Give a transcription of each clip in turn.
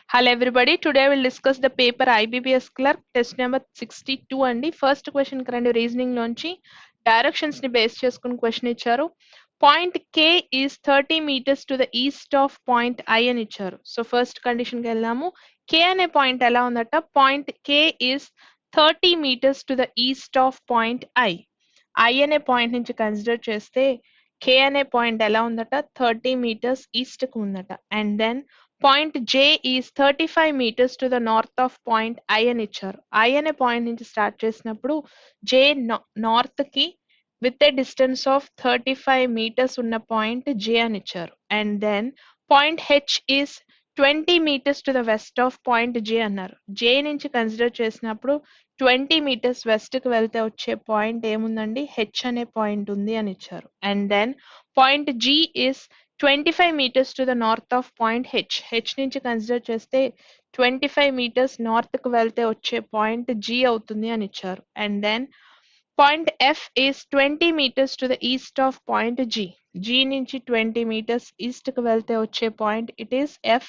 Hello everybody. Today we'll discuss the paper IBPS clerk test number 62 అండి. First question కి రండి. Reasoning లోంచి directions ని బేస్ చేసుకుని క్వశ్చన్ ఇచ్చారు. Point K is 30 meters to the east of point I అని ఇచ్చారు. సో ఫస్ట్ కండిషన్ కి వెళ్దాము. K అనే పాయింట్ ఎలా ఉందట? Point K is 30 meters to the east of point I. I అనే పాయింట్ నుంచి కన్సిడర్ చేస్తే K అనే పాయింట్ ఎలా ఉందట? 30 meters east కు ఉందట. And then point J is 35 meters to the north of point I అని ఇచ్చారు. I అనే పాయింట్ నుంచి స్టార్ట్ చేసినప్పుడు J నార్త్ కి with a distance of 35 meters ఉన్న పాయింట్ J అని ఇచ్చారు. And then point H is 20 meters to the west of point J అన్నారు. J నుంచి కన్సిడర్ చేసినప్పుడు 20 meters వెస్ట్ కి వెళ్తే వచ్చే పాయింట్ ఏముందండి? H అనే పాయింట్ ఉంది అని ఇచ్చారు. And then point G is 25 meters to the north of point H. H నుంచి కన్సిడర్ చేస్తే 25 meters నార్త్ కు వెళ్తే వచ్చే పాయింట్ G అవుతుంది అని ఇచ్చారు. And then point F is 20 meters to the east of point G. G నుంచి 20 meters east కు వెళ్తే వచ్చే point it is F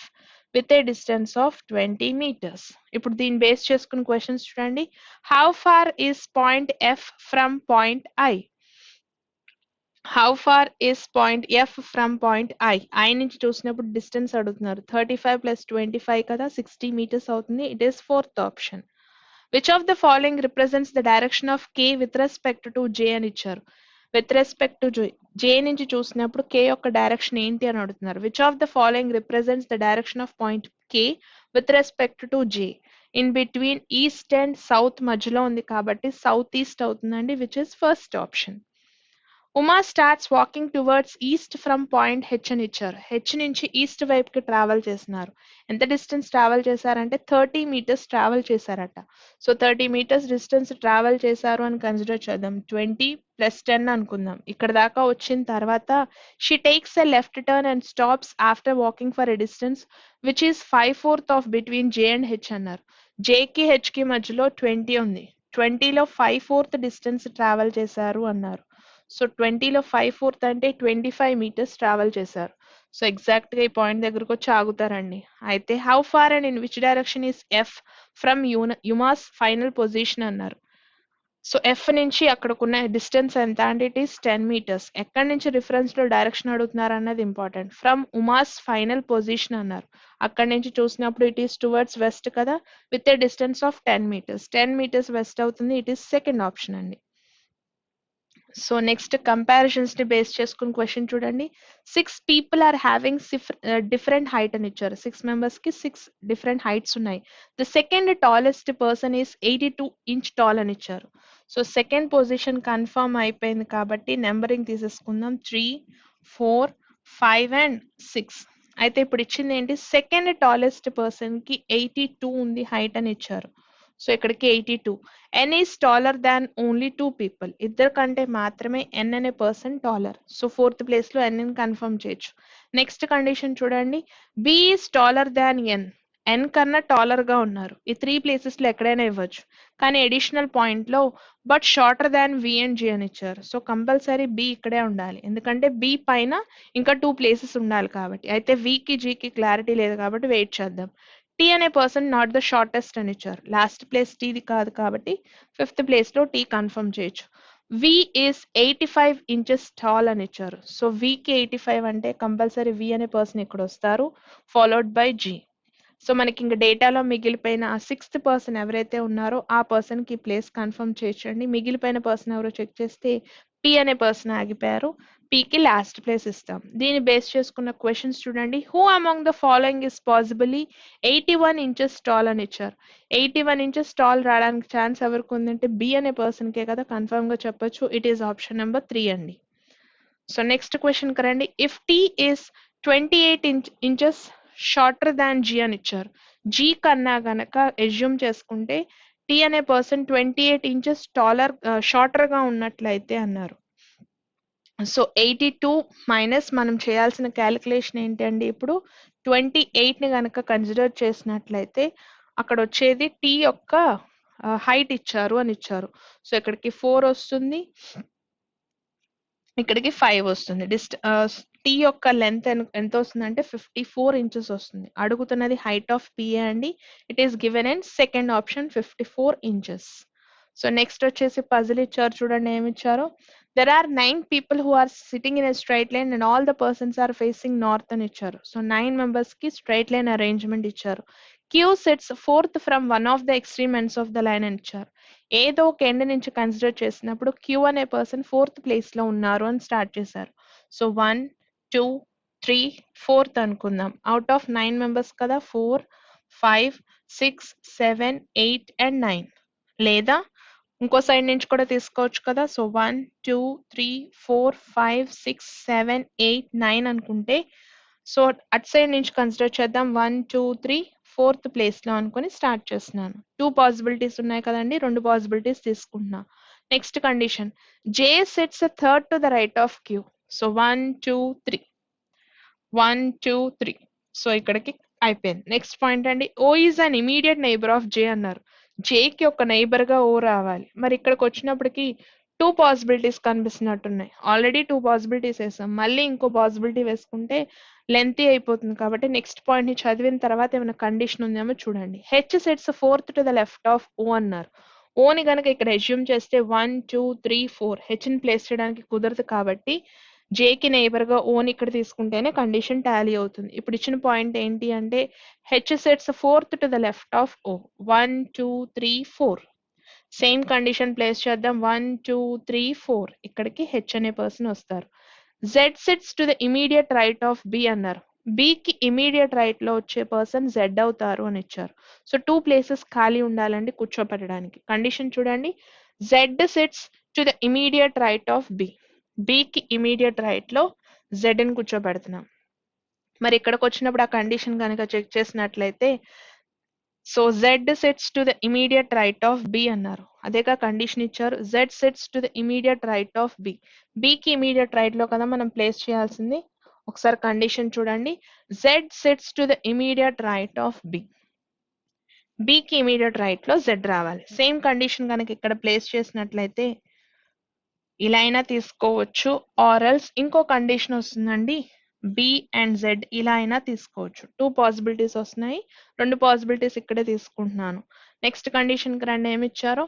with a distance of 20 meters. ఇప్పుడు దీన్ని బేస్ చేసుకున్న క్వశ్చన్స్ చూడండి. How far is point F from point I? How far is point F from point I? I నుంచి చూసినప్పుడు డిస్టెన్స్ అడుగుతున్నారు. 35 plus 25 కదా, 60 meters అవుతుంది. It is fourth option. Which of the following represents the direction of K with respect to J అని ఇచ్చారు. With respect to J నుంచి చూసినప్పుడు K యొక్క డైరెక్షన్ ఏంటి అని అడుగుతున్నారు. Which of the following represents the direction of point K with respect to J? In between east and south మధ్యలో ఉంది కాబట్టి south east అవుతుందండి, which is first option. Uma starts walking towards east from point H అని ఇచ్చారు. H నుంచి east వైపుకి travel చేస్తున్నారు. ఎంత డిస్టెన్స్ ట్రావెల్ చేశారంటే 30 meters ట్రావెల్ చేశారట. సో 30 meters డిస్టెన్స్ ట్రావెల్ చేశారు అని కన్సిడర్ చేద్దాం. 20 plus 10 అనుకుందాం. ఇక్కడ దాకా వచ్చిన తర్వాత she takes a left turn and stops after walking for a distance which is 5/4 of between J and H అన్నారు. J కి H కి మధ్యలో 20 ఉంది. 20లో 5/4 డిస్టెన్స్ ట్రావెల్ చేశారు అన్నారు. సో 20లో 5/4 అంటే 25 meters ట్రావెల్ చేశారు. సో ఎగ్జాక్ట్ గా ఈ పాయింట్ దగ్గరకు వచ్చి ఆగుతారండి. అయితే how far and in which direction is F from Uma's final position అన్నారు. సో ఎఫ్ నుంచి అక్కడకున్న డిస్టెన్స్ ఎంత అంటే ఇట్ ఈస్ 10 meters. ఎక్కడి నుంచి రిఫరెన్స్ లో డైరెక్షన్ అడుగుతున్నారు అన్నది important. From Uma's final position అన్నారు. అక్కడి నుంచి చూసినప్పుడు ఇట్ ఈస్ టువర్డ్స్ వెస్ట్ కదా, with a distance of 10 meters. 10 meters west అవుతుంది. ఇట్ ఈస్ సెకండ్ ఆప్షన్ అండి. సో నెక్స్ట్ కంపారిజన్స్ ని బేస్ చేసుకుని క్వశ్చన్ చూడండి. 6 people are having different height అని ఇచ్చారు. 6 members కి 6 different heights ఉన్నాయి. The second tallest person is 82 inch tall అని ఇచ్చారు. సో సెకండ్ పొజిషన్ కన్ఫర్మ్ అయిపోయింది కాబట్టి నెంబరింగ్ తీసేసుకుందాం. 3, 4, 5 and 6. అయితే ఇప్పుడు ఇచ్చింది ఏంటి? సెకండ్ టాలెస్ట్ పర్సన్ కి 82 ఉంది హైట్ అని ఇచ్చారు. సో ఇక్కడికి 82. N is taller than only 2 people. ఇద్దరు కంటే మాత్రమే N అనే person taller. So fourth place లో N ని కన్ఫర్మ్ చేయొచ్చు. నెక్స్ట్ కండిషన్ చూడండి. B is taller than N. N కన్నా టాలర్ గా ఉన్నారు. ఈ 3 ప్లేసెస్ లో ఎక్కడైనా ఇవ్వచ్చు. కానీ అడిషనల్ పాయింట్ లో but shorter than V and G అని ఇచ్చారు. సో కంపల్సరీ B ఇక్కడే ఉండాలి. ఎందుకంటే B పైన ఇంకా 2 ప్లేసెస్ ఉండాలి కాబట్టి. అయితే V కి G కి క్లారిటీ లేదు కాబట్టి వెయిట్ చేద్దాం. T అనే పర్సన్ నాట్ ద షార్టెస్ట్ అని ఇచ్చారు. లాస్ట్ ప్లేస్ టీది కాదు కాబట్టి ఫిఫ్త్ ప్లేస్ లో T కన్ఫర్మ్ చేయొచ్చు. V is 85 inches టాల్ అని ఇచ్చారు. సో V కి 85 అంటే కంపల్సరీ V అనే పర్సన్ ఇక్కడ వస్తారు, ఫాలోడ్ బై G. సో మనకి ఇంక డేటాలో మిగిలిపోయిన ఆ 6th పర్సన్ ఎవరైతే ఉన్నారో ఆ పర్సన్ కి ప్లేస్ కన్ఫర్మ్ చేయొచ్చండి. మిగిలిపోయిన పర్సన్ ఎవరో చెక్ చేస్తే P అనే పర్సన్ ఆగిపోయారు. P కి లాస్ట్ ప్లేస్ ఇస్తాం. దీన్ని బేస్ చేసుకున్న క్వశ్చన్స్ చూడండి. Who among the following is possibly 81 inches tall అని ఇచ్చారు. 81 inches టాల్ రావడానికి ఛాన్స్ ఎవరికి ఉందంటే B అనే పర్సన్ కే కదా, కన్ఫర్మ్ గా చెప్పొచ్చు. ఇట్ ఈస్ ఆప్షన్ నెంబర్ 3 అండి. సో నెక్స్ట్ క్వశ్చన్ కరండి. If T is 28 inches shorter than G అని ఇచ్చారు. G కన్నా గనక ఎజ్యూమ్ చేసుకుంటే T అనే పర్సన్ 28 inches టాలర్ షార్టర్ గా ఉన్నట్లయితే అన్నారు. సో 82 మైనస్ మనం చేయాల్సిన క్యాలిక్యులేషన్ ఏంటండి? ఇప్పుడు 28 ని గనక కన్సిడర్ చేసినట్లయితే అక్కడ వచ్చేది T యొక్క హైట్ ఇచ్చారు అని ఇచ్చారు. సో ఇక్కడికి 4 వస్తుంది. ఇక్కడికి 5 వస్తుంది. టీ యొక్క లెంత్ ఎంత వస్తుందంటే 54 ఇంచెస్ వస్తుంది. అడుగుతున్నది హైట్ ఆఫ్ పిఏ అండి. It is given in second option 54 inches. So next వచ్చేసి పజిల్ ఇచ్చారు చూడండి ఏమి ఇచ్చారో. There are 9 people who are sitting in a straight line and all the persons are facing north అని ఇచ్చారు. సో 9 మెంబర్స్ కి straight line arrangement ఇచ్చారు. Q sits fourth from one of the extreme ends of the line అని ఇచ్చారు. ఏదో ఒక end నుంచి consider చేసినప్పుడు క్యూ అనే పర్సన్ ఫోర్త్ ప్లేస్ లో ఉన్నారు అని స్టార్ట్ చేశారు. సో 1 2 3 4th అనుకుందాం. అవుట్ ఆఫ్ 9 మెంబర్స్ కదా 4 5 6 7 8 అండ్ 9. లేదా ఇంకో సైడ్ నుంచి కూడా తీసుకోవచ్చు కదా. సో 1 2 3 4 5 6 7 8 9 అనుకుంటే సో అట్ సైడ్ నుంచి కన్సిడర్ చేద్దాం. 1 2 3 4th ప్లేస్ లో అనుకొని స్టార్ట్ చేస్తున్నాను. 2 పాసిబిలిటీస్ ఉన్నాయి కదండి, 2 పాసిబిలిటీస్ తీసుకుంటున్నా. Next condition, J sits third to the right of Q. So 1 2 3 1 2 3. So ఇక్కడికి అయిపోయింది. నెక్స్ట్ పాయింట్ అండి, O is an immediate neighbour of J అన్నారు. జేకి ఒక నైబర్ గా ఓ రావాలి. మరి ఇక్కడికి వచ్చినప్పటికి 2 పాసిబిలిటీస్ కనిపిస్తున్నట్టున్నాయి. ఆల్రెడీ 2 పాసిబిలిటీస్ వేసాం, మళ్ళీ ఇంకో పాసిబిలిటీ వేసుకుంటే లెంతీ అయిపోతుంది. కాబట్టి నెక్స్ట్ పాయింట్ ని చదివిన తర్వాత ఏమైనా కండిషన్ ఉందేమో చూడండి. H sits fourth to the left of O అన్నారు. ఓని గనక ఇక్కడ అజ్యూమ్ చేస్తే 1 2 3 4 హెచ్ ని ప్లేస్ చేయడానికి కుదరదు. కాబట్టి జేకి నైబర్ గా ఓని ఇక్కడ తీసుకుంటేనే కండిషన్ టాలీ అవుతుంది. ఇప్పుడు ఇచ్చిన పాయింట్ ఏంటి అంటే H sits fourth to the left of O. 1 2 3 4. Same condition place చేద్దాం. 1 2 3 4. ఇక్కడికి హెచ్ అనే పర్సన్ వస్తారు. Z sits to the immediate right of B అన్నారు. బికి ఇమీడియట్ రైట్ లో వచ్చే పర్సన్ జెడ్ అవుతారు అని ఇచ్చారు. సో 2 ప్లేసెస్ ఖాళీ ఉండాలండి కూర్చోపెట్టడానికి. కండిషన్ చూడండి, Z sits to the immediate right of B. బికి ఇమీడియట్ రైట్ లో జెడ్ ని కూర్చోబెడుతున్నాం. మరి ఇక్కడికి వచ్చినప్పుడు ఆ కండిషన్ కనుక చెక్ చేసినట్లయితే so Z sits to the immediate right of B అన్నారు. అదేగా కండిషన్ ఇచ్చారు, Z sits to the immediate right of B. బికి ఇమీడియట్ రైట్ లో కదా మనం ప్లేస్ చేయాల్సింది. ఒకసారి కండిషన్ చూడండి, Z sits to the immediate right of B. బికి ఇమీడియట్ రైట్ లో జెడ్ రావాలి. సేమ్ కండిషన్ కనుక ఇక్కడ ప్లేస్ చేసినట్లయితే ఇలా అయినా తీసుకోవచ్చు, ఆర్ ఎల్స్ ఇంకో కండిషన్ వస్తుందండి, బి అండ్ జెడ్ ఇలా అయినా తీసుకోవచ్చు. 2 పాసిబిలిటీస్ వస్తున్నాయి, 2 పాసిబిలిటీస్ ఇక్కడే తీసుకుంటున్నాను. నెక్స్ట్ కండిషన్ కి రండి ఏమి ఇచ్చారో.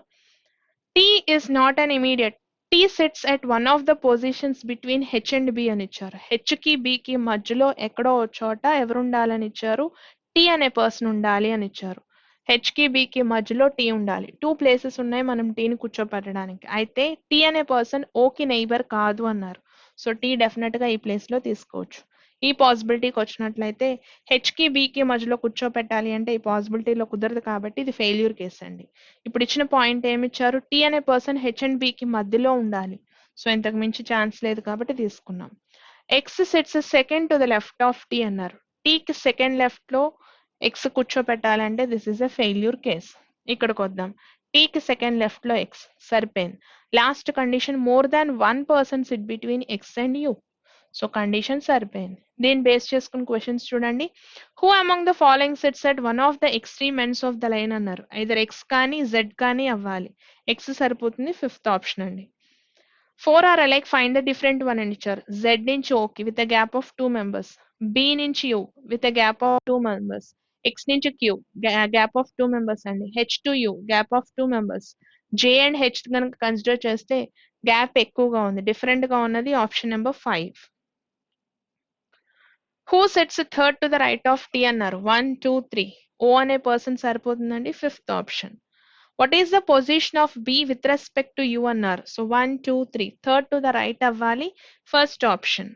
T is not an immediate. T sits at one of the positions between H and B అని ఇచ్చారు. H కి B కి మధ్యలో ఎక్కడో ఒక చోట ఎవరు ఉండాలని ఇచ్చారు, T అనే పర్సన్ ఉండాలి అని ఇచ్చారు. H కి B కి మధ్యలో T ఉండాలి. 2 ప్లేసెస్ ఉన్నాయి మనం T ని కూర్చోపెట్టడానికి. అయితే T అనే పర్సన్ O కి నైబర్ కాదు అన్నారు. సో T డెఫినెట్ గా ఈ ప్లేస్ లో తీసుకోవచ్చు. ఈ పాసిబిలిటీకి వచ్చినట్లయితే హెచ్ కి బి కి మధ్యలో కూర్చోపెట్టాలి అంటే ఈ పాసిబిలిటీలో కుదరదు కాబట్టి ఇది ఫెయిల్యూర్ కేసు అండి. ఇప్పుడు ఇచ్చిన పాయింట్ ఏమి ఇచ్చారు, టీ అనే పర్సన్ హెచ్ అండ్ బి కి మధ్యలో ఉండాలి. సో ఇంతకు మించి ఛాన్స్ లేదు కాబట్టి తీసుకున్నాం. X sits second to the left of T అన్నారు. టీకి సెకండ్ లెఫ్ట్ లో ఎక్స్ కూర్చోపెట్టాలంటే this is a failure case. ఇక్కడికి వద్దాం. టీకి సెకండ్ లెఫ్ట్ లో ఎక్స్ సరిపోయింది. Last condition, more than 1 person sit between X and U. So condition సరిపోయింది. దీన్ని బేస్ చేసుకుని క్వశ్చన్స్ చూడండి. Who among the following sits at one of the extreme ends of the line అన్నారు. Either X కానీ Z కానీ అవ్వాలి. X సరిపోతుంది, 5th option అండి. 4 are alike, find the different one అని ఇచ్చారు. జెడ్ నుంచి ఓకి with a gap of 2 members, B నుంచి U with a gap of 2 members, X నుంచి క్యూ గ్యాప్ ఆఫ్ 2 మెంబర్స్ అండి, H to U gap of 2 members. J and H కనుక consider చేస్తే gap ఎక్కువగా ఉంది, డిఫరెంట్ గా ఉన్నది option number 5. Who sits third to the right of T అన్నారు. 1 2 3. O అనే పర్సన్ సరిపోతుందండి, 5th option. What is the position of B with respect to U అన్నారు. So 1 2 3, third to the right అవ్వాలి, 1st option.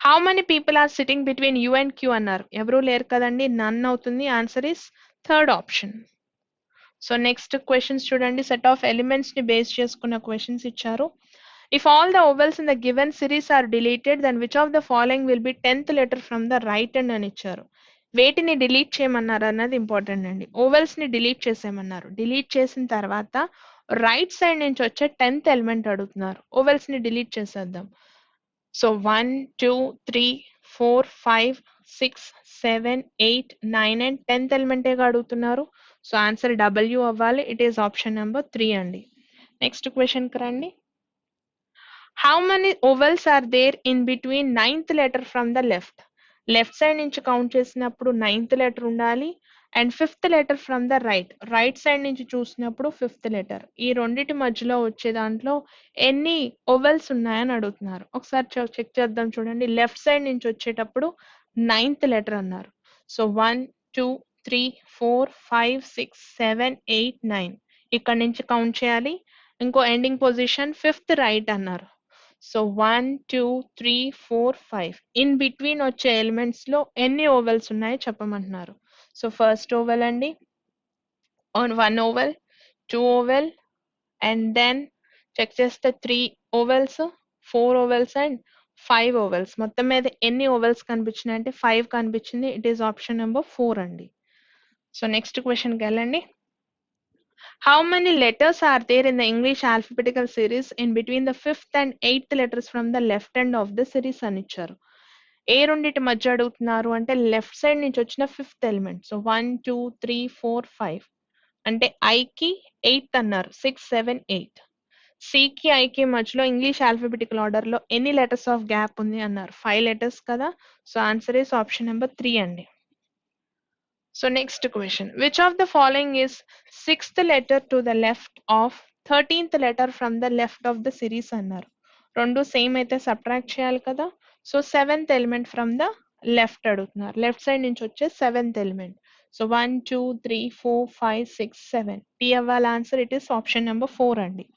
How many people are sitting between U and Q అన్నారు. ఎవరూ లేరు కదండి, none అవుతుంది. Answer is 3rd option. So next questions చూడండి. Set of elements ని base చేసుకున్న క్వశ్చన్స్ ఇచ్చారు. If all the vowels in the given series are deleted, then which of the following will be 10th letter from the right hand అని ఇచ్చారు. వేటిని delete చేయమన్నారు అన్నది important అండి. ఓవెల్స్ ని డిలీట్ చేసేయమన్నారు. డిలీట్ చేసిన తర్వాత రైట్ సైడ్ నుంచి వచ్చే 10th ఎలిమెంట్ అడుగుతున్నారు. ఓవెల్స్ ని డిలీట్ చేసేద్దాం. సో 1 2 3 4 5 6 7 8 9 అండ్ 10th ఎలిమెంటేగా అడుగుతున్నారు. సో ఆన్సర్ W అవ్వాలి. ఇట్ ఈస్ ఆప్షన్ నెంబర్ 3 అండి. నెక్స్ట్ క్వశ్చన్ కి రండి. How many vowels are there in between 9th letter from the left side నుంచి కౌంట్ చేసినప్పుడు 9th లెటర్ ఉండాలి and 5th letter from the right side నుంచి చూసినప్పుడు 5th letter. ఈ రెండిటి మధ్యలో వచ్చే దాంట్లో ఎన్ని ఓవెల్స్ ఉన్నాయని అడుగుతున్నారు. ఒకసారి చెక్ చేద్దాం చూడండి. లెఫ్ట్ సైడ్ నుంచి వచ్చేటప్పుడు 9th లెటర్ అన్నారు. సో 1 2 3 4 5 6 7 8 9 ఇక్కడ నుంచి కౌంట్ చేయాలి. ఇంకో ఎండింగ్ పొజిషన్ 5th రైట్ అన్నారు. సో 1 2 3 4 5 ఇన్ బిట్వీన్ వచ్చే ఎలిమెంట్స్ లో ఎన్ని ఓవెల్స్ ఉన్నాయో చెప్పమంటున్నారు. సో ఫస్ట్ ఓవెల్ అండి, on 1 vowel, 2 vowel and then check చేస్తే 3 ఓవెల్స్, 4 ఓవెల్స్ అండ్ 5 ఓవెల్స్. మొత్తం మీద ఎన్ని ఓవెల్స్ కనిపించినాయి అంటే 5 కనిపించింది. ఇట్ ఈస్ ఆప్షన్ నెంబర్ 4 అండి. సో నెక్స్ట్ క్వశ్చన్కి వెళ్ళండి. How many letters are there in the English alphabetical series in between the 5th and 8th letters from the left end of the series అని ఇచ్చారు. ఏ రెండిటి మధ్య అడుగుతున్నారు అంటే లెఫ్ట్ సైడ్ నుంచి వచ్చిన 5th ఎలిమెంట్. సో 1 2 3 4 5 అంటే ఐకి 8th అన్నారు. 6 7 8. సికి ఐకి మధ్యలో ఇంగ్లీష్ ఆల్ఫాబెటికల్ ఆర్డర్ లో ఎన్ని లెటర్స్ ఆఫ్ గ్యాప్ ఉంది అన్నారు. 5 లెటర్స్ కదా. So answer is option number 3 అండి. So next question, which of the following is 6th letter to the left of 13th letter from the left of the series అన్నారు. రెండు same అయితే subtract చేయాలి కదా. So 7th element from the left అడుగుతున్నారు. Left side నుంచి వచ్చే 7th element. So 1 2 3 4 5 6 7 T అవ్వాలి answer. It is option number 4 అండి.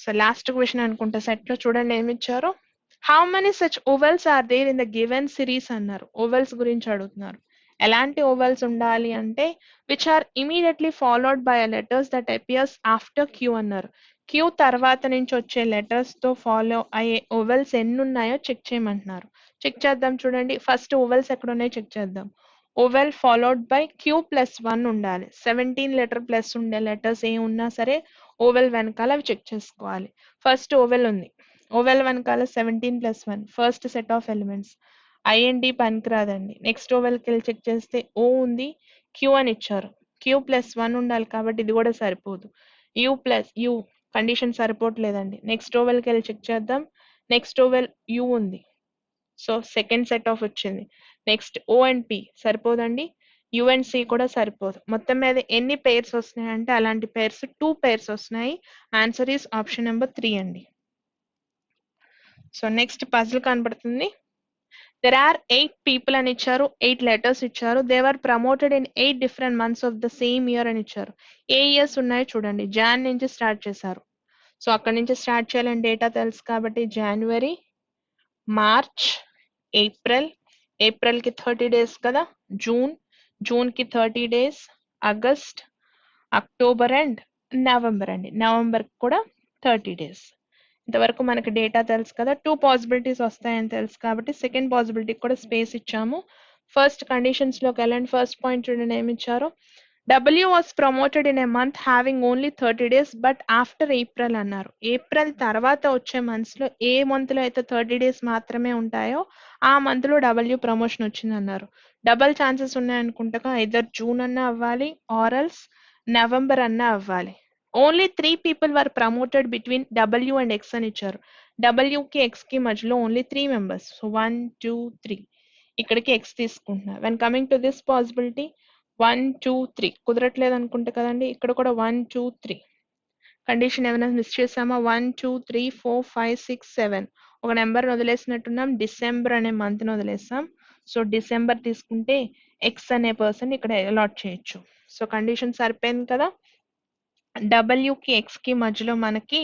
సో లాస్ట్ క్వశ్చన్ అనుకుంటా సెట్ లో చూడండి ఏమి ఇచ్చారో. How many such vowels are there in the given series అన్నారు. ఓవెల్స్ గురించి అడుగుతున్నారు. ఎలాంటి ఓవెల్స్ ఉండాలి అంటే which are immediately followed by letters that appears after queue అన్నారు. క్యూ తర్వాత నుంచి వచ్చే లెటర్స్ తో ఫాలో అయ్యే ఓవెల్స్ ఎన్ని ఉన్నాయో చెక్ చేయమంటున్నారు. చెక్ చేద్దాం చూడండి. ఫస్ట్ ఓవెల్స్ ఎక్కడ ఉన్నాయో చెక్ చేద్దాం. Vowel followed by Q plus 1 ఉండాలి. 17 లెటర్ ప్లస్ ఉండే లెటర్స్ ఏ ఉన్నా సరే ఓవెల్ వెనకాల అవి చెక్ చేసుకోవాలి. ఫస్ట్ ఓవెల్ ఉంది. ఓవెల్ వెనకాల 17 plus 1 first set of elements. IND పనికిరాదండి. నెక్స్ట్ ఓవెల్కి వెళ్ళి చెక్ చేస్తే ఓ ఉంది, క్యూ అని ఇచ్చారు. క్యూ ప్లస్ 1 ఉండాలి కాబట్టి ఇది కూడా సరిపోదు. యూ కండిషన్ సరిపోవట్లేదండి. నెక్స్ట్ ఓవెల్కి వెళ్ళి చెక్ చేద్దాం. నెక్స్ట్ ఓవెల్ యూ ఉంది. సో సెకండ్ సెట్ ఆఫ్ వచ్చింది. నెక్స్ట్ ఓ అండ్ పి సరిపోదండి. యు అండ్ సి కూడా సరిపోదు. మొత్తం మీద ఎన్ని పేర్స్ వస్తున్నాయి అంటే అలాంటి పేర్స్ 2 పేర్స్ వస్తున్నాయి. ఆన్సర్ ఈస్ ఆప్షన్ నెంబర్ 3 అండి. సో నెక్స్ట్ పజిల్ కనబడుతుంది. There are 8 people అని ఇచ్చారు. 8 letters ఇచ్చారు. They were promoted in 8 different months of the same year అని ఇచ్చారు. ఏ ఇయర్స్ ఉన్నాయో చూడండి. జాన్ నుంచి స్టార్ట్ చేశారు. సో అక్కడి నుంచి స్టార్ట్ చేయాలని డేటా తెలుసు కాబట్టి జనవరి, మార్చ్, ఏప్రిల్కి 30 డేస్ కదా. జూన్కి 30 days, August, October and November అండి. నవంబర్కి కూడా 30 డేస్. ఇంతవరకు మనకి డేటా తెలుసు కదా. 2 పాసిబిలిటీస్ వస్తాయని తెలుసు కాబట్టి సెకండ్ పాసిబిలిటీ కూడా స్పేస్ ఇచ్చాము. ఫస్ట్ కండిషన్స్ లోకి వెళ్ళండి. ఫస్ట్ పాయింట్ చూడండి ఏమి ఇచ్చారు. W was promoted in a month having only 30 days but after April అన్నారు. ఏప్రిల్ తర్వాత వచ్చే మంత్స్ లో ఏ మంత్ లో అయితే 30 డేస్ మాత్రమే ఉంటాయో ఆ మంత్ లో డబ్ల్యూ ప్రమోషన్ వచ్చింది అన్నారు. డబల్ ఛాన్సెస్ ఉన్నాయనుకుంటా. ఐదర్ జూన్ అన్నా అవ్వాలి ఆర్ఎల్స్ నవంబర్ అన్నా అవ్వాలి. Only 3 people were promoted between W and X అని ఇచ్చారు. W కి X కి మధ్యలో ఓన్లీ 3 members. సో 1 2 3 ఇక్కడికి X తీసుకుంటున్నా. When coming to this possibility 1 2 3 కుదరట్లేదు అనుకుంటా కదండి. ఇక్కడ కూడా 1 2 3 కండిషన్ ఏమైనా మిస్ చేసామా. 1 2 3 4 5 6 7 ఒక నెంబర్ వదిలేసినట్టున్నాం. డిసెంబర్ అనే మంత్ ని వదిలేసాం. సో డిసెంబర్ తీసుకుంటే X అనే పర్సన్ ఇక్కడ అలాట్ చేయొచ్చు. సో కండిషన్ సరిపోయింది కదా. W కి X కి మధ్యలో మనకి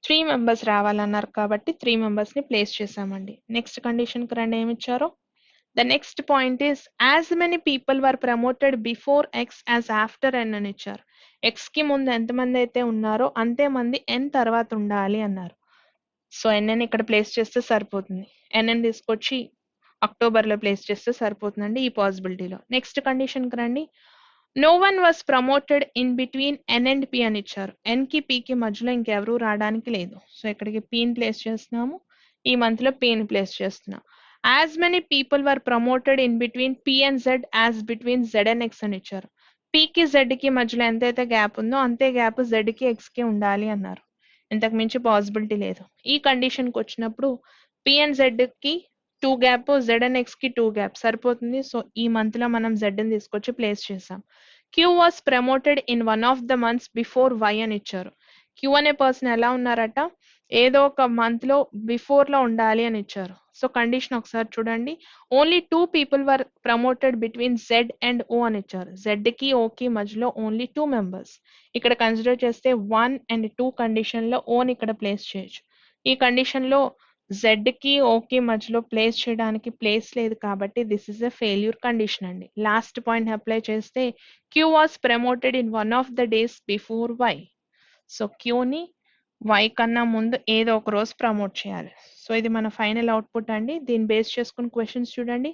3 మెంబర్స్ రావాలన్నారు కాబట్టి 3 మెంబర్స్ ని ప్లేస్ చేసామండి. నెక్స్ట్ కండిషన్ కి రండి ఏమి ఇచ్చారో. The next point is as many people were promoted before X as after N అని ఇచ్చారు. X కి ముందు ఎంతమంది అయితే ఉన్నారో అంతే మంది N తర్వాత ఉండాలి అన్నారు. సో ఎన్ఎన్ ఇక్కడ ప్లేస్ చేస్తే సరిపోతుంది. ఎన్ఎన్ తీసుకొచ్చి అక్టోబర్ లో ప్లేస్ చేస్తే సరిపోతుందండి ఈ పాసిబిలిటీలో. నెక్స్ట్ కండిషన్ కి రండి. No one was promoted in between N and P అని ఇచ్చారు. ఎన్ కి పి కి మధ్యలో ఇంకెవరూ రావడానికి లేదు. సో ఇక్కడికి పిని ప్లేస్ చేస్తున్నాము. ఈ మంత్ లో పిని ప్లేస్ చేస్తున్నాం. As many people were promoted in between P and Z as between Z and X అని ఇచ్చారు. పికి జెడ్ కి మధ్యలో ఎంతైతే గ్యాప్ ఉందో అంతే గ్యాప్ జెడ్ కి ఎక్స్ కి ఉండాలి అన్నారు. ఇంతకు మించి పాసిబిలిటీ లేదు. ఈ కండిషన్కి వచ్చినప్పుడు పి అండ్ జెడ్కి 2 గ్యాప్, జెడ్ అండ్ ఎక్స్కి 2 గ్యాప్ సరిపోతుంది. సో ఈ మంత్లో మనం జెడ్ని తీసుకొచ్చి ప్లేస్ చేసాం. Q was promoted in one of the months before Y అని ఇచ్చారు. క్యూ అనే పర్సన్ ఎలా ఉన్నారట, ఏదో ఒక మంత్లో బిఫోర్లో ఉండాలి అని ఇచ్చారు. సో కండిషన్ ఒకసారి చూడండి. Only 2 people were promoted between Z and O అని ఇచ్చారు. జెడ్కి ఓకి మధ్యలో ఓన్లీ 2 members. ఇక్కడ కన్సిడర్ చేస్తే 1 and 2 కండిషన్లో ఓని ఇక్కడ ప్లేస్ చేయొచ్చు. ఈ కండిషన్లో జెడ్కి ఓకి మధ్యలో ప్లేస్ చేయడానికి ప్లేస్ లేదు కాబట్టి this is a failure condition అండి. లాస్ట్ పాయింట్ అప్లై చేస్తే Q was promoted in one of the days before Y. So క్యూని వై కన్నా ముందు ఏదో ఒక రోజు ప్రమోట్ చేయాలి. సో ఇది మన ఫైనల్ అవుట్పుట్ అండి. దీన్ని బేస్ చేసుకుని క్వశ్చన్స్ చూడండి.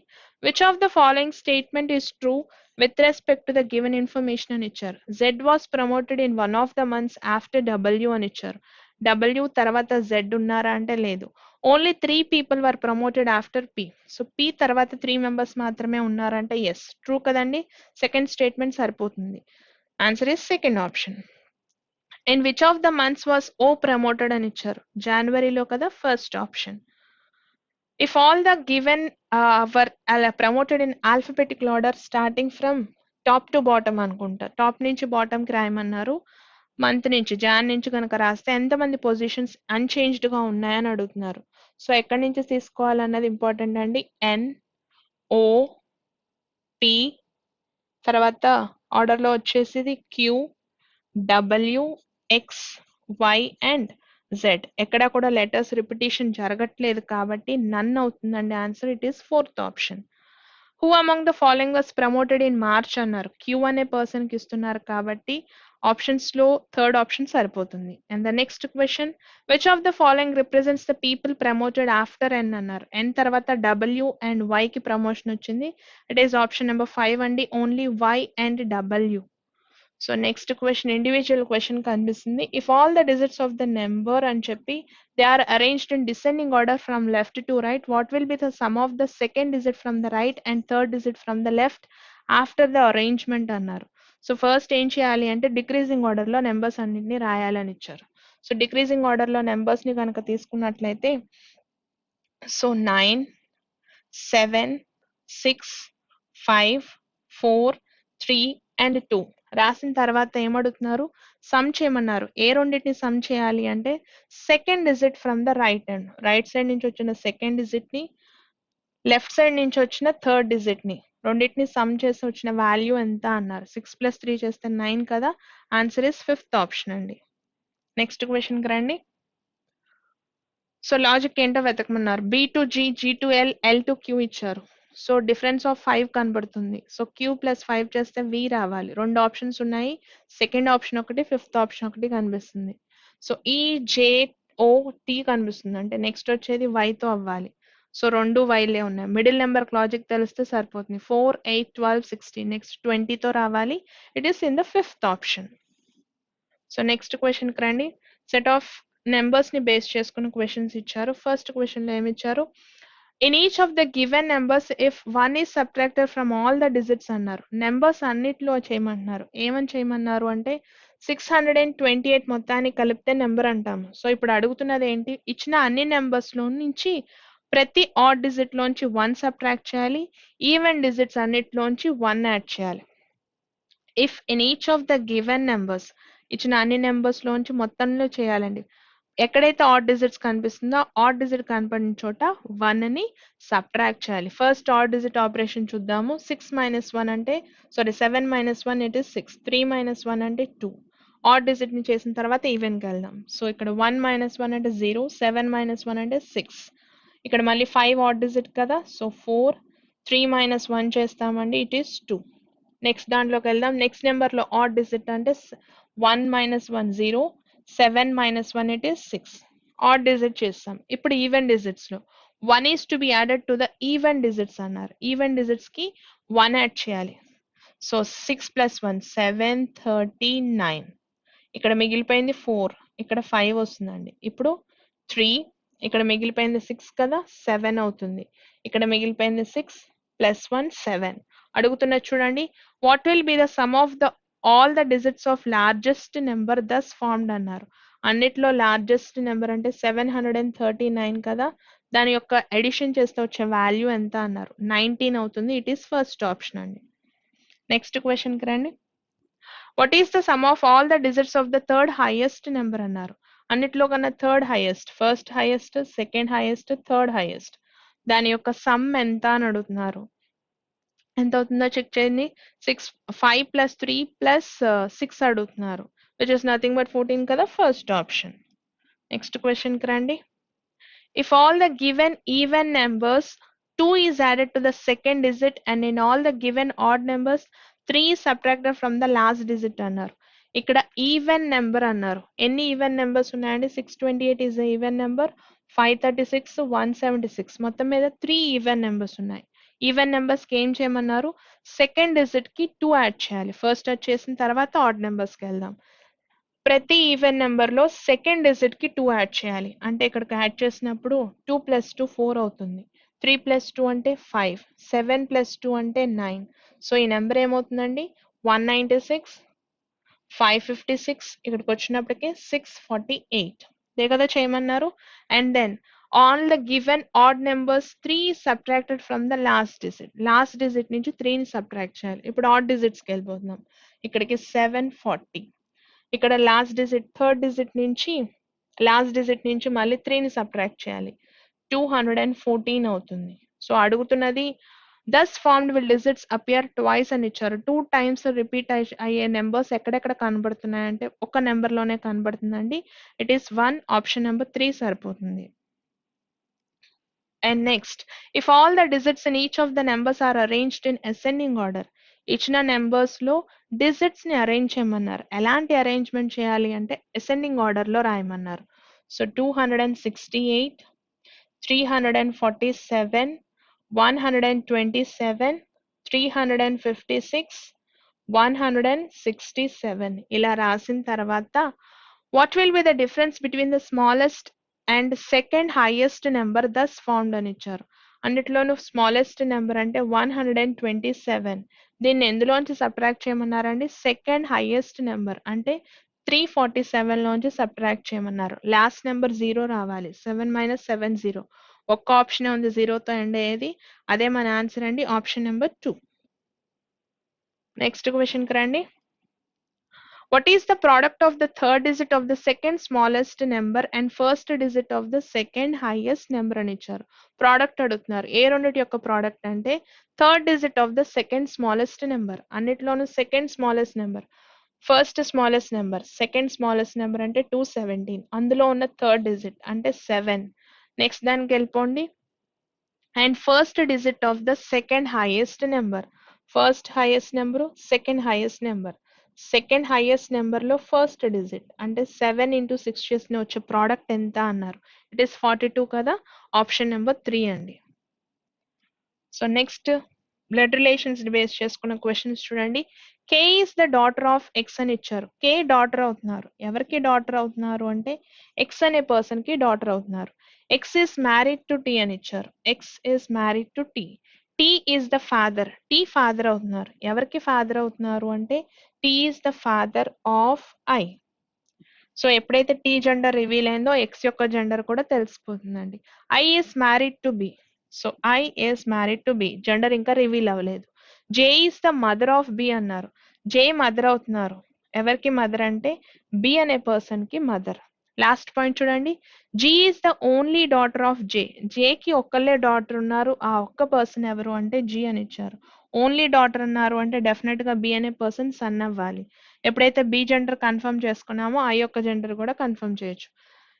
Which of the following statement is true with respect to the given information అని ఇచ్చారు. Z was promoted in one of the months after W అని ఇచ్చారు. డబ్ల్యూ తర్వాత జెడ్ ఉన్నారా అంటే లేదు. Only 3 people were promoted after P. So P తర్వాత 3 members మాత్రమే ఉన్నారంటే ఎస్ ట్రూ కదండి. సెకండ్ స్టేట్మెంట్ సరిపోతుంది. Answer is second option. In which of the months was O promoted అని ఇచ్చారు. జనవరిలో కదా, first option. If all the given were promoted in alphabetical order starting from top to bottom అనుకుంటా. Top నుంచి బాటమ్కి రాయమన్నారు. Month నుంచి John నుంచి కనుక రాస్తే ఎంతమంది పొజిషన్స్ అన్చేంజ్డ్గా ఉన్నాయని అడుగుతున్నారు. సో ఎక్కడి నుంచి తీసుకోవాలన్నది ఇంపార్టెంట్ అండి. ఎన్ ఓ పి తర్వాత ఆర్డర్లో వచ్చేసి Q W X Y and Z. ఎక్కడ కూడా లెటర్స్ రిపిటేషన్ జరగట్లేదు కాబట్టి నన్ అవుతుందండి answer. It is fourth option. Who among the following was promoted in March అన్నారు. క్యూ అనే పర్సన్కి ఇస్తున్నారు కాబట్టి ఆప్షన్స్లో థర్డ్ ఆప్షన్ సరిపోతుంది. And the next question, which of the following represents the people promoted after N అన్నారు. N తర్వాత W and వైకి ప్రమోషన్ వచ్చింది. ఇట్ ఈస్ ఆప్షన్ నెంబర్ 5 అండి. Only why and W. So next question individual question కనిపిస్తుంది. If all the digits of the number అని చెప్పి they are arranged in descending order from left to right, what will be the sum of the second digit from the right and third digit from the left after the arrangement అన్నారు. So first ఏం చేయాలి అంటే decreasing ఆర్డర్లో numbers అన్నింటినీ రాయాలని ఇచ్చారు. So decreasing ఆర్డర్లో నెంబర్స్ని కనుక తీసుకున్నట్లయితే సో 9 7 6 5 4 3 అండ్ 2 రాసిన తర్వాత ఏమడుగుతున్నారు, సమ్ చేయమన్నారు. ఏ రెండింటిని సమ్ చేయాలి అంటే second digit from the right and right side నుంచి వచ్చిన సెకండ్ డిజిట్ ని లెఫ్ట్ సైడ్ నుంచి వచ్చిన థర్డ్ డిజిట్ ని రెండింటిని సమ్ చేసి వచ్చిన వాల్యూ ఎంత అన్నారు. 6 + 3 చేస్తే 9 కదా. ఆన్సర్ ఇస్ ఫిఫ్త్ ఆప్షన్ అండి. నెక్స్ట్ క్వశ్చన్ కి రండి. సో లాజిక్ ఏంటో వెతకమన్నారు. B to G, G to L, L to Q ఇచ్చారు. సో డిఫరెన్స్ ఆఫ్ 5 కనబడుతుంది. సో క్యూ ప్లస్ 5 చేస్తే వి రావాలి. రెండు ఆప్షన్స్ ఉన్నాయి. సెకండ్ ఆప్షన్ ఒకటి, ఫిఫ్త్ ఆప్షన్ ఒకటి కనిపిస్తుంది. సో ఈ జే ఓ టీ కనిపిస్తుంది అంటే నెక్స్ట్ వచ్చేది వైతో అవ్వాలి. సో రెండు వైలే ఉన్నాయి. మిడిల్ నెంబర్ లాజిక్ తెలిస్తే సరిపోతుంది. 4 8 12 16 నెక్స్ట్ 20తో రావాలి. It is in the fifth option. So next question కి రండి. సెట్ ఆఫ్ నెంబర్స్ ని బేస్ చేసుకుని క్వశ్చన్స్ ఇచ్చారు. ఫస్ట్ క్వశ్చన్ లో ఏమి ఇచ్చారు, in each of the given numbers if 1 is subtracted from all the digits అన్నారు. నెంబర్స్ అన్నిట్లో చేయమంటున్నారు. ఏమని చేయమన్నారు అంటే 628 మొత్తాన్ని కలిపితే నెంబర్ అంటాము. సో ఇప్పుడు అడుగుతున్నది ఏంటి, ఇచ్చిన అన్ని నెంబర్స్ లో నుంచి ప్రతి ఆడ్ డిజిట్ లోంచి 1 సబ్ట్రాక్ట్ చేయాలి, ఈవెన్ డిజిట్స్ అన్నిట్లోంచి 1 యాడ్ చేయాలి. If in each of the given numbers ఇచ్చిన అన్ని నెంబర్స్ లోంచి మొత్తంలో చేయాలండి. ఎక్కడైతే ఆడ్ డిజిట్స్ కనిపిస్తుందో ఆడ్ డిజిట్ కనపడిన చోట 1 ని సబ్ట్రాక్ట్ చేయాలి. ఫస్ట్ ఆడ్ డిజిట్ ఆపరేషన్ చూద్దాము. 6 - 1 అంటే 7 - 1 ఇట్ ఇస్ 6. 3 - 1 అంటే 2. ఆడ్ డిజిట్ ని చేసిన తర్వాత ఈవెన్ కి వెళ్దాం. సో ఇక్కడ 1 - 1 అంటే 0, 7 - 1 అంటే 6. ఇక్కడ మళ్ళీ 5 ఆడ్ డిజిట్ కదా, సో 4. 3 - 1 చేస్తామండి, ఇట్ ఈస్ 2. నెక్స్ట్ దాంట్లోకి వెళ్దాం. నెక్స్ట్ నెంబర్ లో ఆడ్ డిజిట్ అంటే 1 - 1 0, 7 - 1 ఇట్ ఈస్ 6. ఆడ్ డిజిట్ చేస్తాం. ఇప్పుడు ఈవెన్ డిజిట్స్ లో 1 is to be added to the even digits అన్నారు. ఈవెన్ డిజిట్స్ కి 1 యాడ్ చేయాలి. సో 6 + 1 7 39. ఇక్కడ మిగిలిపోయింది 4, ఇక్కడ 5 వస్తుందండి. ఇప్పుడు 3, ఇక్కడ మిగిలిపోయింది 6 కదా, 7 అవుతుంది. ఇక్కడ మిగిలిపోయింది 6 + 1 7. అడుగుతున్నది చూడండి, what will be the sum of the all the digits of largest number thus formed అన్నారు. అన్నిట్లో లార్జెస్ట్ నెంబర్ అంటే 739 కదా, దాని యొక్క ఎడిషన్ చేస్తే వచ్చే వాల్యూ ఎంత అన్నారు, 19 అవుతుంది. ఇట్ ఈస్ ఫస్ట్ ఆప్షన్ అండి. నెక్స్ట్ క్వశ్చన్కి రండి. What is the sum of all the digits of the third highest number అన్నారు. అన్నిట్లో కన్నా third highest, first highest, second highest, third highest, దాని యొక్క సమ్ ఎంత అని అడుగుతున్నారు. ఎంత అవుతుందో చెక్ చేయండి. 5 + 3 + 6 అడుగుతున్నారు, విచ్ ఇస్ నథింగ్ బట్ 14 కదా, ఫస్ట్ ఆప్షన్. నెక్స్ట్ క్వశ్చన్కి రండి. If all the given even numbers 2 is added to the second digit and in all the given odd numbers 3 is subtracted from the last digit అన్నారు. ఇక్కడ even number అన్నారు. ఎన్ని even numbers ఉన్నాయండి? 628 is even number, 536, 176, మొత్తం మీద 3 even numbers ఉన్నాయి. Even నెంబర్స్కి ఏం చేయమన్నారు? సెకండ్ డిజిట్కి 2 యాడ్ చేయాలి. ఫస్ట్ వచ్చేసిన తర్వాత ఆడ్ నెంబర్స్కి వెళ్దాం. ప్రతి ఈవెన్ నెంబర్లో సెకండ్ డిజిట్కి 2 యాడ్ చేయాలి. అంటే ఇక్కడికి యాడ్ చేసినప్పుడు 2 + 2 4 అవుతుంది, 3 + 2 అంటే 5, 7 + 2 అంటే 9. సో ఈ నెంబర్ ఏమవుతుందండి? 196, 556, ఇక్కడికి వచ్చినప్పటికి 648. ఇదే కదా చేయమన్నారు. And then all the given odd numbers 3 subtracted from the last digit. Last digit నుంచి 3ని సబ్ట్రాక్ట్ చేయాలి. ఇప్పుడు ఆడ్ డిజిట్స్కి వెళ్ళిపోతున్నాం. ఇక్కడికి 740. ఇక్కడ లాస్ట్ డిజిట్, థర్డ్ డిజిట్ నుంచి మళ్ళీ 3ని సబ్ట్రాక్ట్ చేయాలి, 214 అవుతుంది. సో అడుగుతున్నది thus formed will digits appear twice అని ఇచ్చారు. 2 times రిపీట్ అయ్యే నెంబర్స్ ఎక్కడెక్కడ కనబడుతున్నాయంటే ఒక నెంబర్లోనే కనబడుతుందండి. ఇట్ ఈస్ 1, ఆప్షన్ నెంబర్ 3 సరిపోతుంది. And next, if all the digits in each of the numbers are arranged in ascending order, ఇచ్చిన నెంబర్స్ లో digits ని arrange చేయమన్నారు. ఎలాంటి అరేంజ్మెంట్ చేయాలి అంటే అసెండింగ్ ఆర్డర్ లో రాయమన్నారు. సో 268, 347, 127, 356, 167 ఇలా రాసిన తర్వాత what will be the difference between the smallest and second highest number thus formed అని ఇచ్చారు. అన్నిట్లోనూ స్మాలెస్ట్ నెంబర్ అంటే 127. దీన్ని ఎందులోంచి సబ్ట్రాక్ట్ చేయమన్నారండి? సెకండ్ హైయెస్ట్ నెంబర్ అంటే 347 లోంచి సబ్ట్రాక్ట్ చేయమన్నారు. లాస్ట్ నెంబర్ 0 రావాలి. 7 - 7 0. ఒక్క ఆప్షన్ ఉంది 0తో ఎండ్ అయ్యేది, అదే మన ఆన్సర్ అండి, ఆప్షన్ నెంబర్ 2. నెక్స్ట్ క్వశ్చన్కి రండి. What is the product of the third digit of the second smallest number and first digit of the second highest number అని ఇచ్చారు. ప్రోడక్ట్ అడుగుతున్నారు. ఏ రెండిటి యొక్క ప్రోడక్ట్ అంటే third digit of the second smallest number. అన్నిట్లోనూ second smallest number, first smallest number, second smallest number అంటే 217. అందులో ఉన్న థర్డ్ డిజిట్ అంటే 7. నెక్స్ట్ దానికి వెళ్ళిపోండి. And first digit of the second highest number. First highest number, second highest number, second highest నెంబర్లో first digit అంటే 7 × 6 చేసిన వచ్చే ప్రోడక్ట్ ఎంత అన్నారు. ఇట్ ఈస్ 42 కదా, ఆప్షన్ నెంబర్ 3 అండి. So next blood relations base చేసుకున్న క్వశ్చన్స్ చూడండి. K is the daughter of X అని ఇచ్చారు. కే డాటర్ అవుతున్నారు. ఎవరికి డాటర్ అవుతున్నారు అంటే ఎక్స్ అనే పర్సన్ కి డాటర్ అవుతున్నారు. X is married to T అని ఇచ్చారు. X is married to T. T is the father. T father అవుతున్నారు. ఎవరికి ఫాదర్ అవుతున్నారు అంటే T is the father of I. So ఎప్పుడైతే టీ జెండర్ రివీల్ అయిందో ఎక్స్ యొక్క జెండర్ కూడా తెలిసిపోతుందండి. I is married to B. So I is married to B. Gender ఇంకా రివీల్ అవ్వలేదు. J is the mother of B అన్నారు. J mother అవుతున్నారు. ఎవరికి మదర్ అంటే బి అనే పర్సన్ కి మదర్. లాస్ట్ పాయింట్ చూడండి. G is the only daughter of J. జేకి ఒక్కళ్ళే డాటర్ ఉన్నారు. ఆ ఒక్క పర్సన్ ఎవరు అంటే జీ అని ఇచ్చారు. ఓన్లీ డాటర్ అన్నారు అంటే డెఫినెట్ గా బి అనే పర్సన్ సన్ అవ్వాలి. ఎప్పుడైతే బి జెండర్ కన్ఫర్మ్ చేసుకున్నామో ఐ యొక్క జెండర్ కూడా కన్ఫర్మ్ చేయొచ్చు.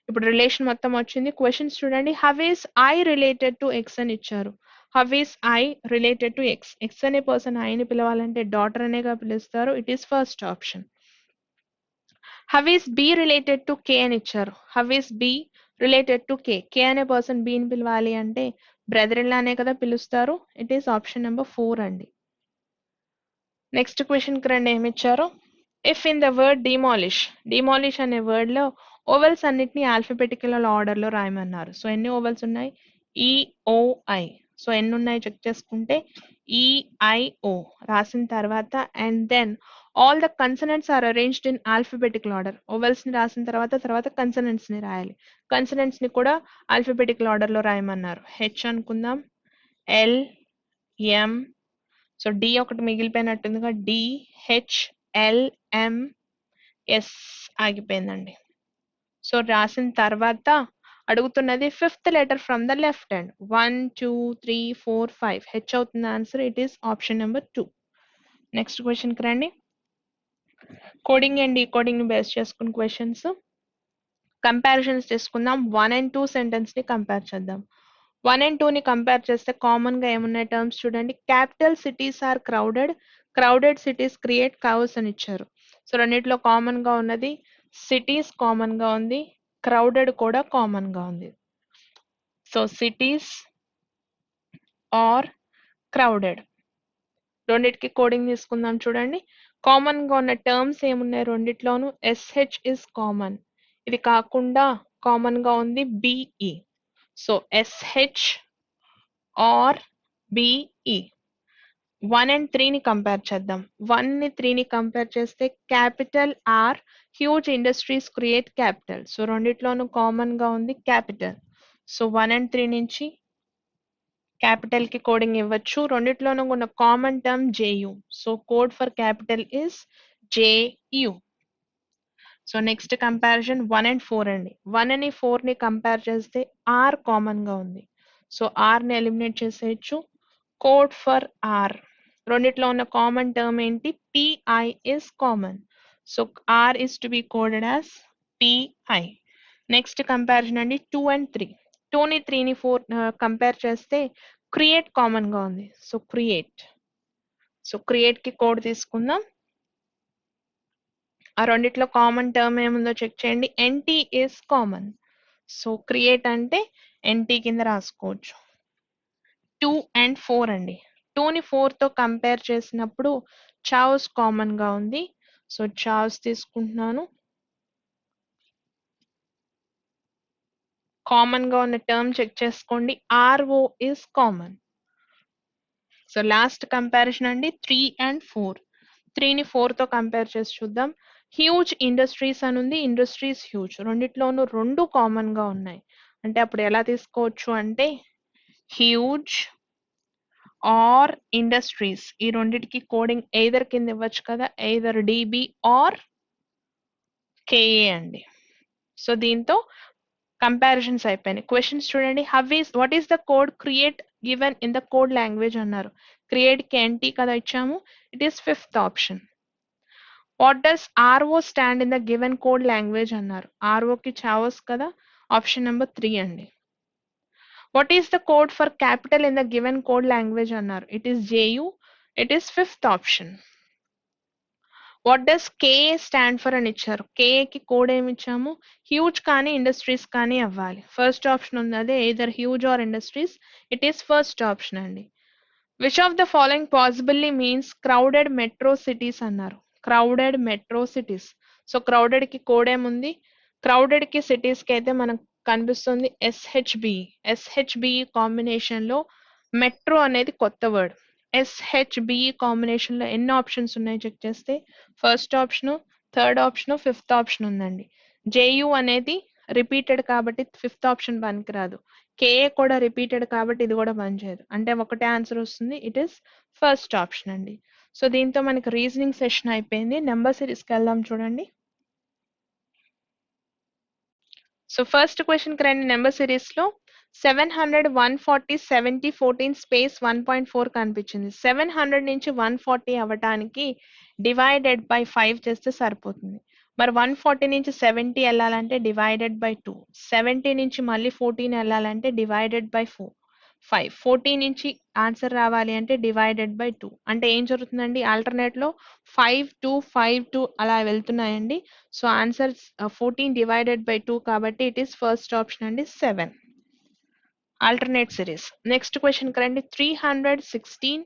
ఇప్పుడు రిలేషన్ మొత్తం వచ్చింది. క్వశ్చన్స్ చూడండి. How is I related to X అని ఇచ్చారు. How is I related to X. X అనే పర్సన్ ఐని పిలవాలంటే డాటర్ అనేగా పిలుస్తారు. It is first option. How is B related to K అని ఇచ్చారు. How is B related to K. K అనే పర్సన్ బిని పిలవాలి అంటే బ్రదర్ ఇన్ లా అనే కదా పిలుస్తారు. ఇట్ ఈస్ ఆప్షన్ నెంబర్ 4 అండి. నెక్స్ట్ క్వశ్చన్ కి రండి. ఏమి ఇచ్చారు? If in the word demolish. Demolish అనే వర్డ్ లో ఓవెల్స్ అన్నిటిని ఆల్ఫాబెటికల్ ఆర్డర్ లో రాయమన్నారు. సో ఎన్ని ఓవెల్స్ ఉన్నాయి? ఈఓఐ. సో ఎన్ని ఉన్నాయి చెక్ చేసుకుంటే EIO రాసిన తర్వాత and then all the consonants are arranged in alphabetical order. Vowels ని రాసిన తర్వాత కన్సనెంట్స్ ని రాయాలి. కన్సనెంట్స్ ని కూడా ఆల్ఫబెటికల్ ఆర్డర్ లో రాయమన్నారు. హెచ్ అనుకుందాం, ఎల్, ఎం, సో డి ఒకటి మిగిలిపోయినట్టుందిగా, D, H, L, M, S ఆగిపోయిందండి. సో రాసిన తర్వాత అడుగుతున్నది fifth letter from the left hand. 1 2 3 4 5 H అవుతుంది answer. It is option number 2. Next question కి రండి. కోడింగ్ అండ్ డీకోడింగ్ ని బేస్ చేసుకున్న క్వశ్చన్స్. కంపారిజన్స్ చేసుకుందాం. 1 and 2 సెంటెన్స్ ని కంపేర్ చేద్దాం. 1 and 2 ని కంపేర్ చేస్తే కామన్ గా ఏమున్నాయి టర్మ్స్ చూడండి. Capital cities are crowded, crowded cities create chaos అని ఇచ్చారు. సో రెండిట్లో కామన్ గా ఉన్నది సిటీస్ కామన్ గా ఉంది, క్రౌడెడ్ కూడా కామన్ గా ఉంది. So cities are crowded. రెండిటికి కోడింగ్ తీసుకుందాం చూడండి. కామన్ గా ఉన్న టర్మ్స్ ఏమున్నాయి రెండిట్లోనూ. SH is common. ఇది కాకుండా కామన్ గా ఉంది BE. So SH or BE. 1 and 3 ని కంపేర్ చేద్దాం. 1 ని 3 ని కంపేర్ చేస్తే capital are huge industries create capital. So రెండిట్లోనూ కామన్ గా ఉంది క్యాపిటల్. సో 1 and 3 నుంచి క్యాపిటల్ కి కోడింగ్ ఇవ్వచ్చు. రెండిట్లోనూ ఉన్న common term JU. So code for capital is JU. So next comparison 1 and 4 అండి. 1 అని 4 ని కంపేర్ చేస్తే R కామన్ గా ఉంది. సో R ని ఎలిమినేట్ చేసేయచ్చు. Code for R. రెండిట్లో ఉన్న కామన్ టర్మ్ ఏంటి? PI is common. So R is to be coded as PI. Next comparison అండి 2 and 3. 2 ని 3 ని 4 కంపేర్ చేస్తే క్రియేట్ కామన్ గా ఉంది. So create. సో క్రియేట్ కి కోడ్ తీసుకుందాం. ఆ రెండిట్లో కామన్ టర్మ్ ఏముందో చెక్ చేయండి. NT is common. So create అంటే NT కింద రాసుకోవచ్చు. 2 and 4 అండి. 2 ని 4 తో కంపేర్ చేసినప్పుడు చావ్స్ కామన్ గా ఉంది. సో చావ్స్ తీసుకుంటున్నాను. కామన్ గా ఉన్న టర్మ్ చెక్ చేసుకోండి. RO is common. So last comparison అండి 3 and 4. 3 ని 4 తో కంపేర్ చేసి చూద్దాం. హ్యూజ్ ఇండస్ట్రీస్ అని ఉంది. Industries huge. రెండిట్లోనూ రెండు కామన్ గా ఉన్నాయి. అంటే అప్పుడు ఎలా తీసుకోవచ్చు అంటే హ్యూజ్ ఆర్ ఇండస్ట్రీస్. ఈ రెండిటికి కోడింగ్ ఎయిదర్ కింద ఇవ్వచ్చు కదా, ఎయిదర్ DB ఆర్ KA అండి. సో దీంతో కంపారిజన్స్ అయిపోయినాయి. క్వశ్చన్స్ చూడండి. What is the code create given in the code language అన్నారు. క్రియేట్ కి NT కదా ఇచ్చాము. It is fifth option. What does RO stand in the given code language అన్నారు. RO కి చావస్ కదా, ఆప్షన్ నెంబర్ 3 అండి. What is the code for capital in the given code language అన్నారు. It is JU. It is fifth option. What does KA stand for అని ఇచ్చారు. KA కి code ఏమి ఇచ్చాము. హ్యూజ్ కానీ ఇండస్ట్రీస్ కానీ అవ్వాలి. ఫస్ట్ ఆప్షన్ ఉంది అదే, either huge or industries. It is first option అండి. Which of the following possibly means crowded metro cities అన్నారు. Crowded metro cities. So crowded కి కోడ్ ఏముంది. క్రౌడెడ్ కి సిటీస్ కి అయితే మనకు కనిపిస్తుంది SHBE. SHBE కాంబినేషన్ లో మెట్రో అనేది కొత్త వర్డ్. SHBE కాంబినేషన్ లో ఎన్ని ఆప్షన్స్ ఉన్నాయి చెక్ చేస్తే first option, third option, fifth option ఉందండి. JU అనేది రిపీటెడ్ కాబట్టి ఫిఫ్త్ ఆప్షన్ పనికిరాదు. KA కూడా రిపీటెడ్ కాబట్టి ఇది కూడా పనిచేయదు. అంటే ఒకటే ఆన్సర్ వస్తుంది. ఇట్ ఈస్ ఫస్ట్ ఆప్షన్ అండి. సో దీంతో మనకి రీజనింగ్ సెషన్ అయిపోయింది. నెంబర్ సిరీస్కి వెళ్దాం చూడండి. సో ఫస్ట్ క్వశ్చన్ కి రండి. నెంబర్ సిరీస్ లో 700 140 70 14 స్పేస్ 1.4 కనిపించింది. 700 నుంచి 140 అవ్వటానికి డివైడెడ్ బై 5 చేస్తే సరిపోతుంది. మరి 140 నుంచి 70 వెళ్ళాలంటే డివైడెడ్ బై 2. 70 నుంచి మళ్ళీ 14 వెళ్ళాలంటే డివైడెడ్ బై 4. 5 40 నుంచి ఆన్సర్ రావాలి అంటే డివైడెడ్ బై 2. అంటే ఏం జరుగుతుందండి, ఆల్టర్నేట్ లో 5 2 5 2 అలా వెళ్తున్నాయండి. సో ఆన్సర్ 14 డివైడెడ్ బై 2 కాబట్టి ఇట్ ఈస్ ఫస్ట్ ఆప్షన్ అండి 7. Alternate series. నెక్స్ట్ క్వశ్చన్ కి రండి. 316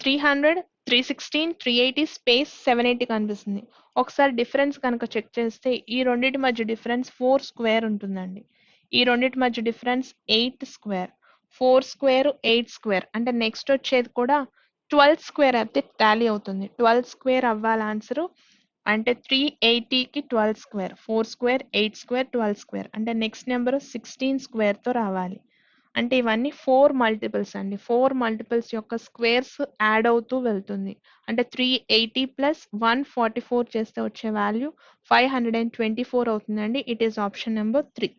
300 316 380 స్పేస్ 780 కనిపిస్తుంది. ఒకసారి డిఫరెన్స్ కనుక చెక్ చేస్తే ఈ రెండింటి మధ్య డిఫరెన్స్ 4 స్క్వేర్ ఉంటుందండి. ఈ రెండింటి మధ్య డిఫరెన్స్ 8 స్క్వేర్. 4 స్క్వేర్ 8 స్క్వేర్ అంటే నెక్స్ట్ వచ్చేది కూడా 12 స్క్వేర్ అయితే టాలీ అవుతుంది. 12 స్క్వేర్ అవ్వాలి ఆన్సరు. అంటే 380కి 12 స్క్వేర్ 4 స్క్వేర్ 8 స్క్వేర్ 12 స్క్వేర్ అంటే నెక్స్ట్ నెంబర్ 16 స్క్వేర్తో రావాలి. అంటే ఇవన్నీ 4 మల్టిపుల్స్ అండి. 4 మల్టిపుల్స్ యొక్క స్క్వేర్స్ యాడ్ అవుతూ వెళ్తుంది. అంటే 380 ప్లస్ 144 చేస్తే వచ్చే వాల్యూ 524 అవుతుందండి. It is option number 3.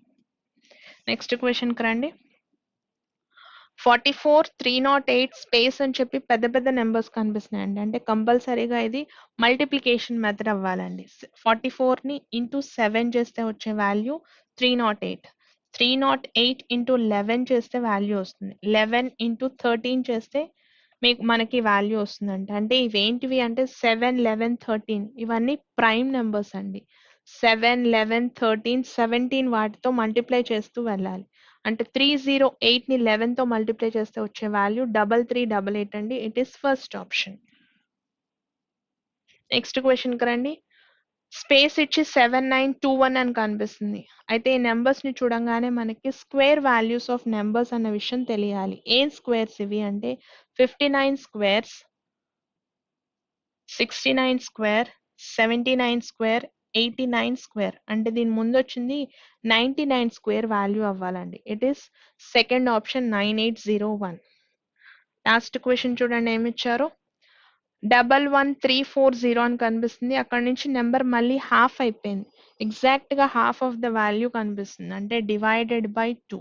Next క్వశ్చన్కి రండి. 44 308 స్పేస్ అని చెప్పి పెద్ద పెద్ద నెంబర్స్ కనిపిస్తున్నాయండి. అంటే కంపల్సరీగా ఇది మల్టిప్లికేషన్ మెథడ్ అవ్వాలండి. 44ని ఇంటూ 7 చేస్తే వచ్చే వాల్యూ 308. 308 ఇంటూ 11 చేస్తే వాల్యూ వస్తుంది. 11 ఇంటూ 13 చేస్తే మనకి వాల్యూ వస్తుందంట. అంటే ఇవేంటివి అంటే 7, 11, 13 ఇవన్నీ ప్రైమ్ నెంబర్స్ అండి. 7, 11, 13, 17 వాటితో మల్టిప్లై చేస్తూ వెళ్ళాలి. అంటే 308ని 11తో మల్టిప్లై చేస్తే వచ్చే వాల్యూ 3388 అండి. It is first option. Next క్వశ్చన్కి రండి. స్పేస్ ఇచ్చి 7921 అని కనిపిస్తుంది. అయితే ఈ నెంబర్స్ని చూడంగానే మనకి స్క్వేర్ వాల్యూస్ ఆఫ్ నెంబర్స్ అన్న విషయం తెలియాలి. ఏం స్క్వేర్స్ ఇవి అంటే 59 స్క్వేర్స్, 69 స్క్వేర్, 79 స్క్వేర్, 89 స్క్వేర్ అంటే దీని ముందు వచ్చింది 99 స్క్వేర్ వాల్యూ అవ్వాలండి. It is second option 9801. Last question చూడండి ఏమి ఇచ్చారో. 11340 అని కనిపిస్తుంది. అక్కడ నుంచి నెంబర్ మళ్ళీ హాఫ్ అయిపోయింది. ఎగ్జాక్ట్గా హాఫ్ ఆఫ్ ద వాల్యూ కనిపిస్తుంది. అంటే డివైడెడ్ బై 2.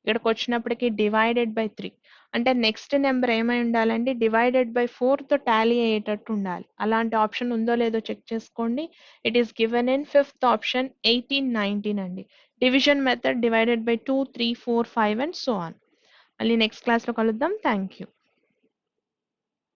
ఇక్కడికి వచ్చినప్పటికి డివైడెడ్ బై 3. అంటే నెక్స్ట్ నెంబర్ ఏమై ఉండాలండి డివైడెడ్ బై 4తో టాలీ అయ్యేటట్టు ఉండాలి. అలాంటి ఆప్షన్ ఉందో లేదో చెక్ చేసుకోండి. It is given in fifth option 1819 అండి. Division method divided by 2, 3, 4, 5 and so on. మళ్ళీ నెక్స్ట్ క్లాస్లో కలుద్దాం. Thank you.